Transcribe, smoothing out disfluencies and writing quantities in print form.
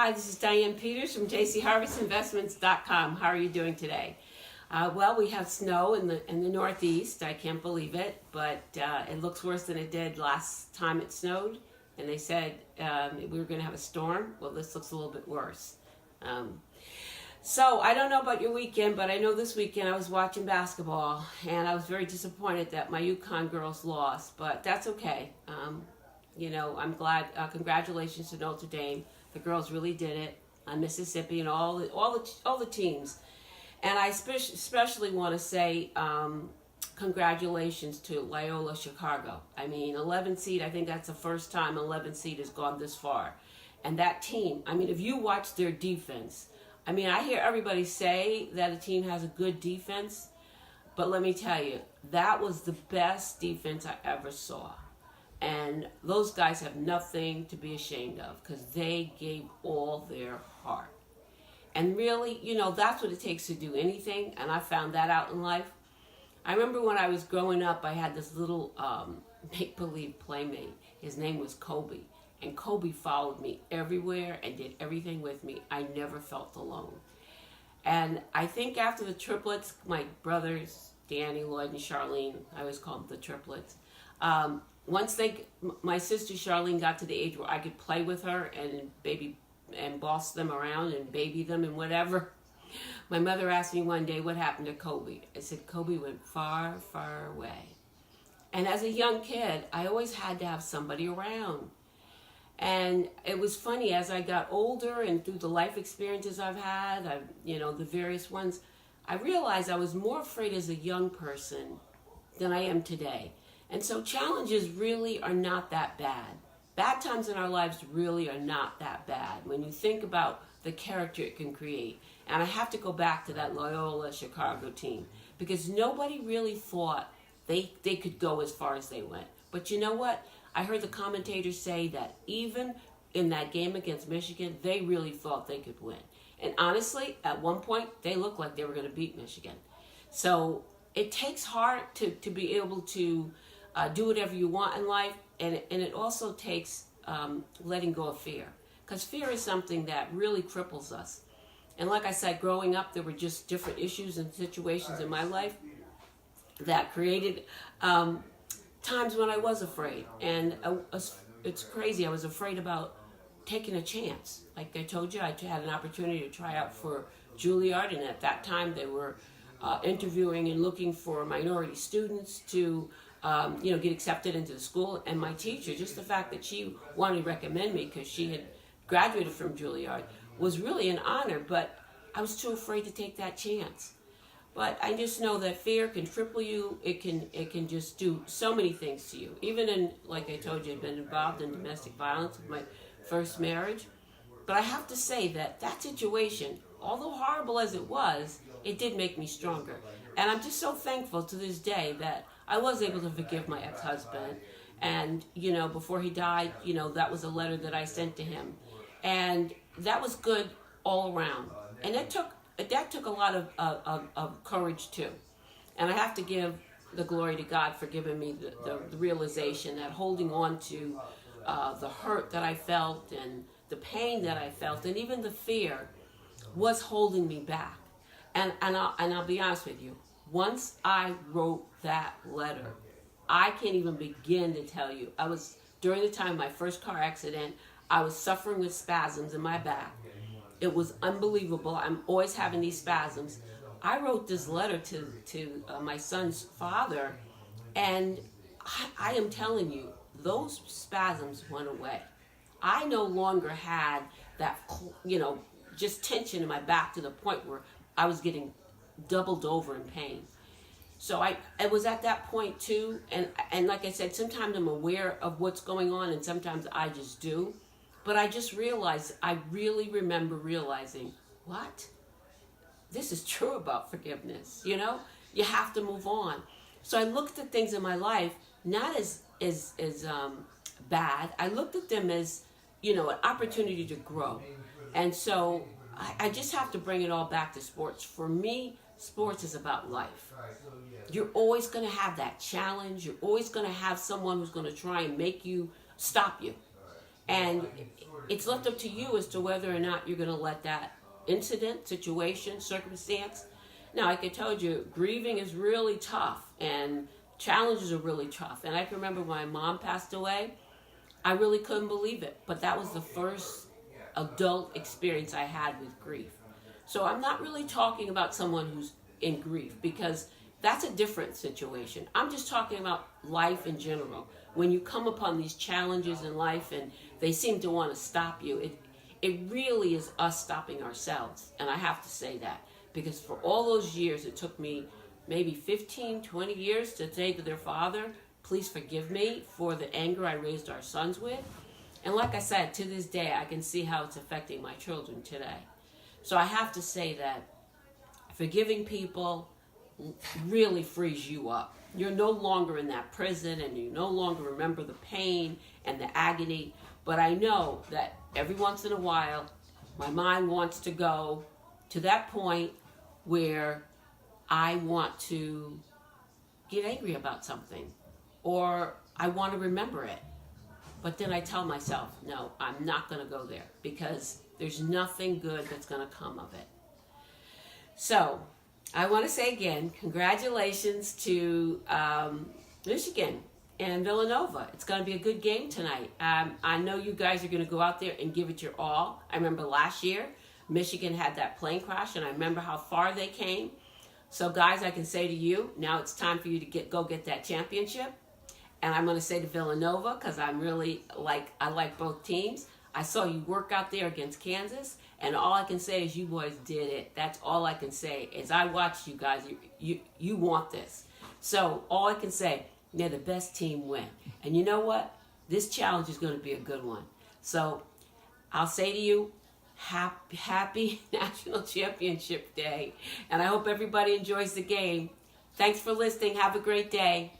Hi, this is Diane Peters from jcharvestinvestments.com. How are you doing today? Well, we have snow in the Northeast. I can't believe it, but it looks worse than it did last time it snowed. And they said we were going to have a storm. Well, this looks a little bit worse. So I don't know about your weekend, but I know this weekend I was watching basketball, and I was very disappointed that my UConn girls lost. But that's okay. I'm glad. Congratulations to Notre Dame. The girls really did it on Mississippi and all the teams. And I especially want to say congratulations to Loyola Chicago. I mean, 11 seed, I think that's the first time 11 seed has gone this far. And that team, I mean, if you watch their defense, I mean, I hear everybody say that a team has a good defense, but let me tell you, that was the best defense I ever saw. And those guys have nothing to be ashamed of because they gave all their heart. And really, that's what it takes to do anything. And I found that out in life. I remember when I was growing up, I had this little make-believe playmate. His name was Kobe. And Kobe followed me everywhere and did everything with me. I never felt alone. And I think after the triplets, my brothers, Danny, Lloyd, and Charlene, I always call them the triplets, once my sister Charlene got to the age where I could play with her and boss them around and baby them and whatever, my mother asked me one day what happened to Kobe. I said, Kobe went far, far away. And as a young kid, I always had to have somebody around. And it was funny, as I got older and through the life experiences I've had, the various ones, I realized I was more afraid as a young person than I am today. And so challenges really are not that bad. Bad times in our lives really are not that bad when you think about the character it can create. And I have to go back to that Loyola Chicago team because nobody really thought they could go as far as they went. But you know what? I heard the commentators say that even in that game against Michigan, they really thought they could win. And honestly, at one point, they looked like they were going to beat Michigan. So it takes heart to be able to do whatever you want in life, and it also takes letting go of fear, because fear is something that really cripples us. And like I said, growing up, there were just different issues and situations in my life that created times when I was afraid, and it's crazy. I was afraid about taking a chance. Like I told you, I had an opportunity to try out for Juilliard, and at that time they were interviewing and looking for minority students to get accepted into the school. And my teacher, just the fact that she wanted to recommend me because she had graduated from Juilliard, was really an honor, but I was too afraid to take that chance. But I just know that fear can cripple you. It can just do so many things to you. Even in, like I told you, I've been involved in domestic violence with my first marriage. But I have to say that situation, although horrible as it was, it did make me stronger. And I'm just so thankful to this day that I was able to forgive my ex-husband. And, before he died, that was a letter that I sent to him. And that was good all around. And that took a lot of courage too. And I have to give the glory to God for giving me the realization that holding on to the hurt that I felt and the pain that I felt and even the fear was holding me back. And I'll be honest with you, once I wrote that letter, I can't even begin to tell you. During the time of my first car accident, I was suffering with spasms in my back. It was unbelievable. I'm always having these spasms. I wrote this letter to my son's father, and I am telling you, those spasms went away. I no longer had that, just tension in my back to the point where I was getting doubled over in pain. So it was at that point too, and like I said, sometimes I'm aware of what's going on, and sometimes I just do. But I just realized, I really remember realizing, what? This is true about forgiveness, You have to move on. So I looked at things in my life, not as bad. I looked at them as, an opportunity to grow. And so I just have to bring it all back to sports. For me, sports is about life. You're always going to have that challenge. You're always going to have someone who's going to try and make you stop you. And it's left up to you as to whether or not you're going to let that incident, situation, circumstance. Now, like I told you, grieving is really tough and challenges are really tough. And I can remember when my mom passed away, I really couldn't believe it. But that was the first adult experience I had with grief. So I'm not really talking about someone who's in grief, because that's a different situation. I'm just talking about life in general. When you come upon these challenges in life and they seem to want to stop you, it really is us stopping ourselves. And I have to say that, because for all those years, it took me maybe 15, 20 years to say to their father, please forgive me for the anger I raised our sons with. And like I said, to this day, I can see how it's affecting my children today. So I have to say that forgiving people really frees you up. You're no longer in that prison and you no longer remember the pain and the agony. But I know that every once in a while, my mind wants to go to that point where I want to get angry about something or I want to remember it. But then I tell myself, no, I'm not going to go there, because there's nothing good that's going to come of it. So I want to say again, congratulations to Michigan and Villanova. It's going to be a good game tonight. I know you guys are going to go out there and give it your all. I remember last year, Michigan had that plane crash, and I remember how far they came. So guys, I can say to you, now it's time for you to go get that championship. And I'm going to say to Villanova, because I like both teams. I saw you work out there against Kansas, and all I can say is you boys did it. That's all I can say. As I watched you guys, you want this. So all I can say, may the best team win. And you know what? This challenge is going to be a good one. So I'll say to you, happy National Championship Day. And I hope everybody enjoys the game. Thanks for listening. Have a great day.